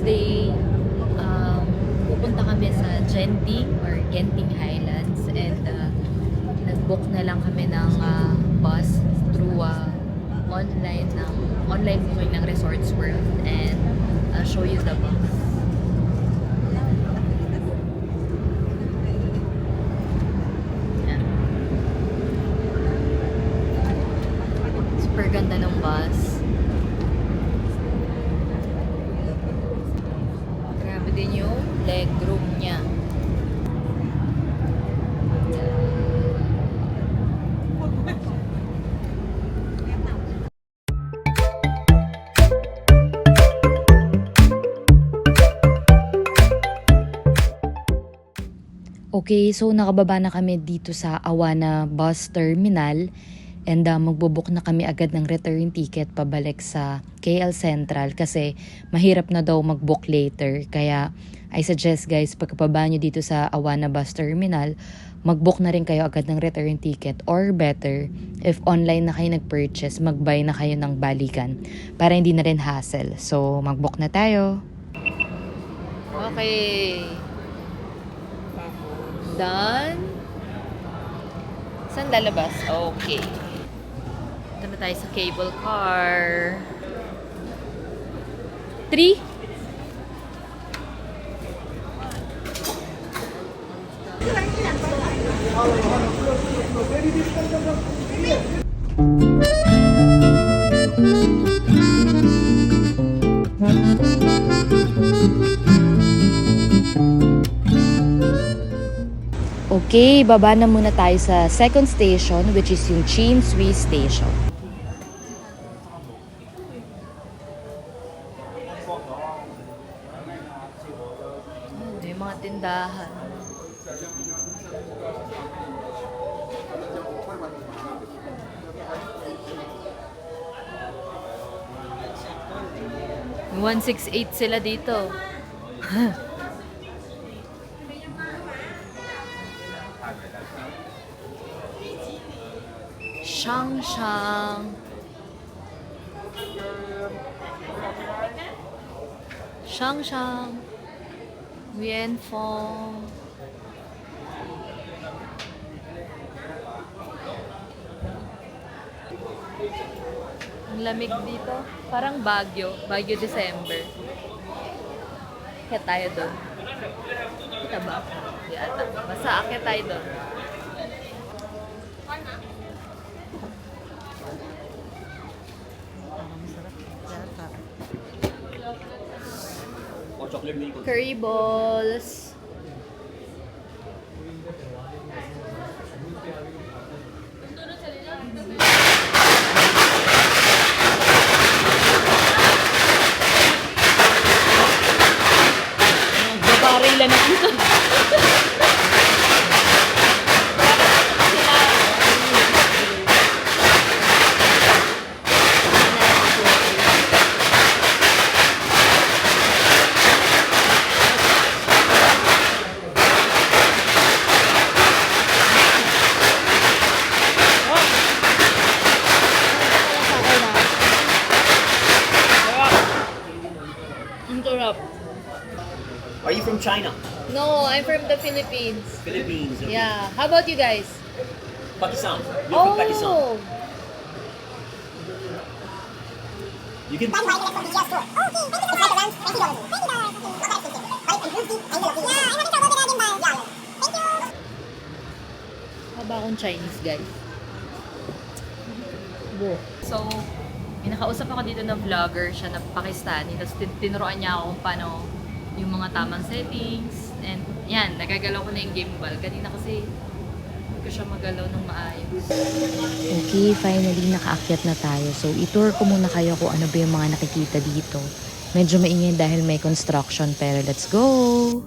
Tuesday, pupunta kami sa Genting or Genting Highlands and nag-book na lang kami ng bus through online booking ng Resorts World, and I'll show you the bus. Yan. Super ganda ng bus. Grabe din yung legroom niya. Okay, so nakababa na kami dito sa Awana Bus Terminal, and magbo-book na kami agad ng return ticket pabalik sa KL Central kasi mahirap na daw mag-book later. Kaya I suggest guys, pagkababa nyo dito sa Awana Bus Terminal, mag-book na rin kayo agad ng return ticket, or better, if online na kayo nag-purchase, mag-buy na kayo ng balikan para hindi na rin hassle. So mag-book na tayo. Okay. Done. Saan lalabas? Okay. Ito na tayo sa cable car. 3. Okay, baba na muna tayo sa second station, which is yung Chin Sui Station. May mga tindahan. May 168 sila dito. Shang. Wienfong. Ang lamig dito. Parang Baguio December. Kaya tayo doon. Kita ba? Di ata. Basta akit tayo doon. Curry balls. Babarilan na dito. Are you from China? No, I'm from the Philippines. Philippines? Okay. Yeah. How about you guys? Pakistan. You're from Pakistan. Oh! You can... Haba akong Chinese, guys. So, may nakausap ako dito na vlogger, siya na Pakistani. Tapos tinuruan niya ako kung paano yung mga tamang settings. And yan, nagagalaw ko na yung game ball. Kanina kasi hindi ko siya magalaw ng maayos. Okay, finally nakaakyat na tayo. So, itour ko muna kayo kung ano ba yung mga nakikita dito. Medyo maingay dahil may construction, pero let's go!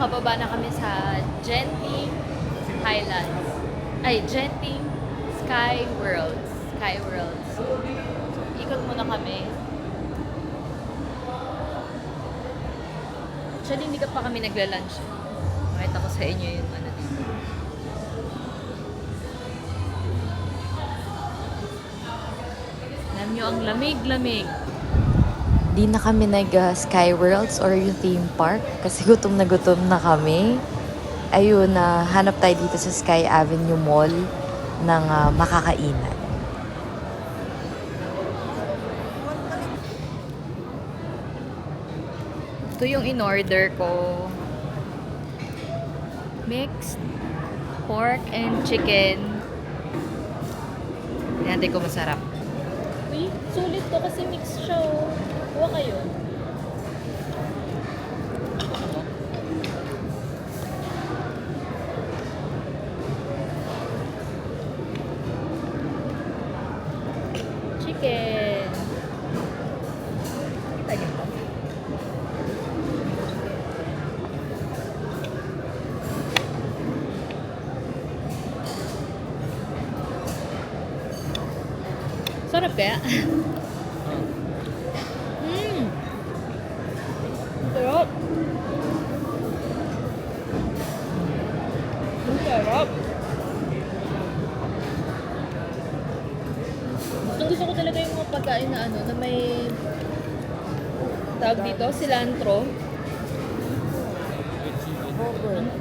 nakababa na kami sa Genting Highlands. Ay, Genting Sky Worlds. Sky Worlds. So, ikot muna kami. Actually, hindi ka pa kami nagla-lunch. Makita ko sa inyo yung ano dito. Alam nyo, ang lamig-lamig. Di na kami nag-Sky Worlds or yung theme park kasi gutom na kami. Ayun, hanap tayo dito sa Sky Avenue Mall ng makakainan. Ito yung in-order ko. Mixed pork and chicken. Tingnan ko masarap. Uy, sulit to kasi mixed siya. Kuha kayo. Chicken. Kita niyo ba? Sarap kaya? Sarap. Ang sarap. Gusto ko talaga yung mga pagkain na ano, na may tawag dito, cilantro.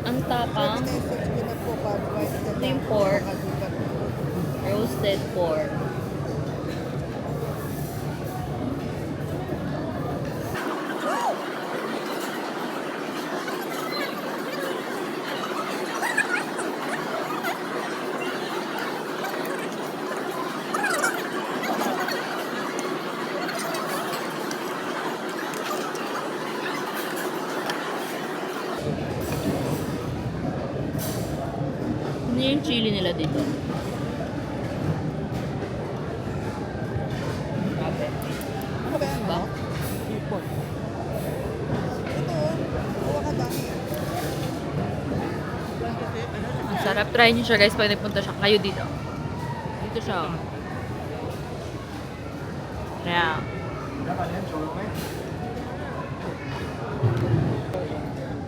Ang tapang. Ito yung pork. Roasted pork. Ano yung chili nila dito? Grabe. Ano ba yan? Ba? Ipon. Ito, kuha ka dami. Ang sarap. Try niyo siya guys pag nagpunta siya kayo dito. Dito siya. Oh. Yeah.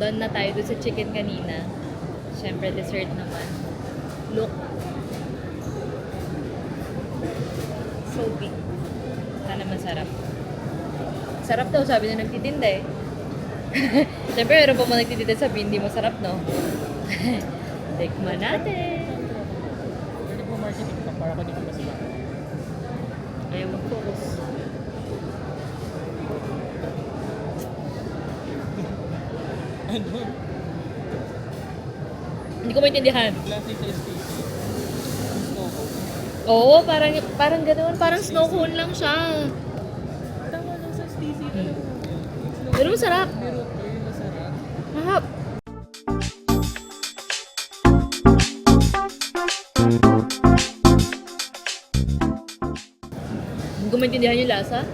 Doon na tayo doon sa chicken kanina. Siyempre dessert naman. Look. So big. Sana masarap. Sarap daw sabi na nagtitinda eh. Siyempre meron pa mo nagtitinda sabi hindi masarap no? Tikman natin. Pwede po marketing ka para ka dito ba sila? Ayaw mag-focus. Ano? Hindi ko maintindihan. Classic sa SPC. Oo, parang ganoon. Parang snow cone lang siya. Tama lang sa SPC. Pero masarap. Pero masarap. Mahap. Hindi ko maintindihan yung lasa.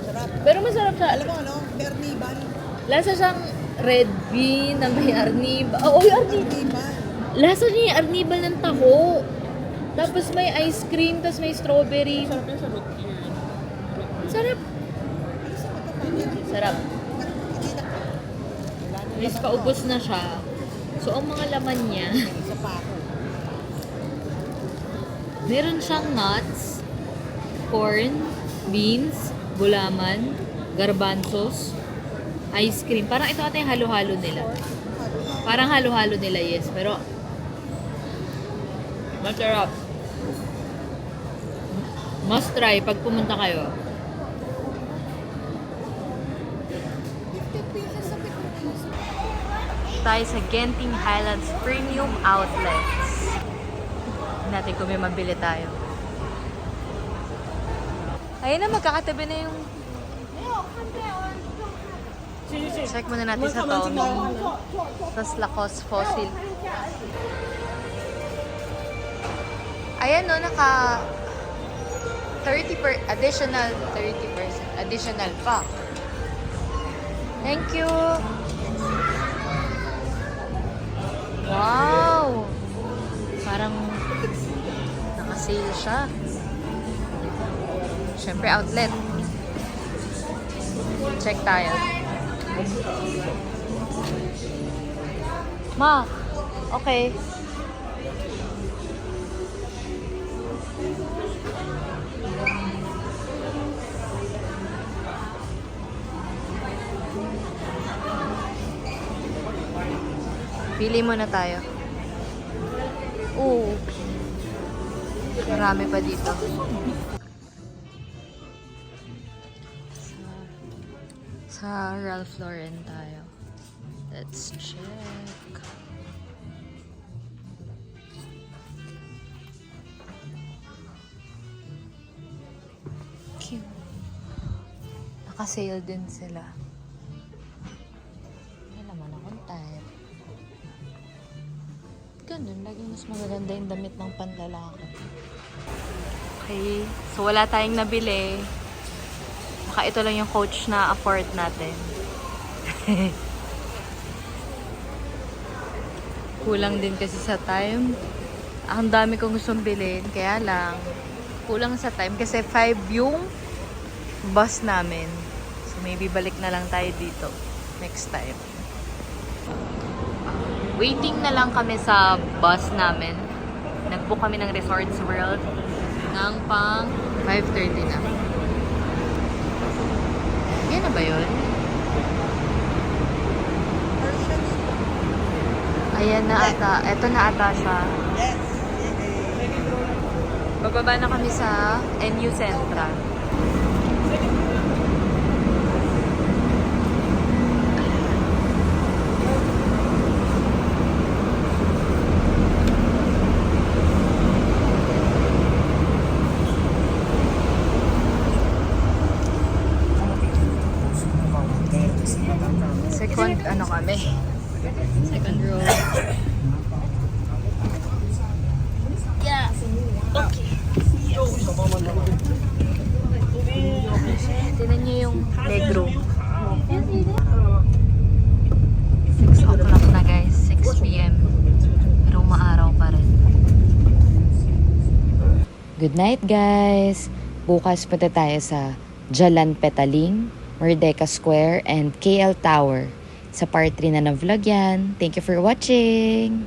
Sarap. Pero masarap siya. Alam mo ano? Berniban. Lasa siyang red bean na may arnib. Oo, yung arnib. Berniban. Lasa niya yung arnibal ng taho. Tapos may ice cream, tapos may strawberry. Sarap yan sa root beer. Sarap. Sarap. Guys, paubos na siya. So, ang mga laman niya, Sa pako. meron siyang nuts, corn, beans, gulaman, garbanzos, ice cream. Parang ito ata yung halo-halo nila. Parang halo-halo nila, yes. Pero, masarap. Must try pag pumunta kayo. 50 pesos sa Pilipinas. Tayo sa Genting Highlands Premium Outlets. Natin kung may mabili tayo. Ayun na, magkakatabi na yung... Check muna natin sa Tommy. Tapos Lacoste Fossil. Ayan no, naka 30% additional pa. Thank you. Naka-sale siya. Siyempre, outlet. Check tayo. Ma, okay. Pili muna tayo. Oo. Marami pa dito. Sa Ralph Lauren tayo. Let's check. Cute. Naka-sale din sila. May naman akong type. Ganun, laging mas magaganda yung damit ng panlalaki. Okay, so wala tayong nabili. Baka ito lang yung coach na afford natin. Kulang din kasi sa time. Ang dami kong gustong bilhin, kaya lang kulang sa time kasi 5 yung bus namin. So maybe balik na lang tayo dito next time. Waiting na lang kami sa bus namin. Nag-book kami ng Resorts World ng pang 5:30 na. Yan na ba yun? Ayan na ata. Eto na ata siya. Bababa na kami sa NU Central. Second, ano kami? Second row. Yeah. Okay. Tinan niyo yung leg room. 6 o'clock na guys. 6 p.m. Pero maaraw pa rin. Good night, guys! Bukas punta tayo sa Jalan Petaling, Merdeka Square, and KL Tower. Sa part 3 na ng vlog yan. Thank you for watching!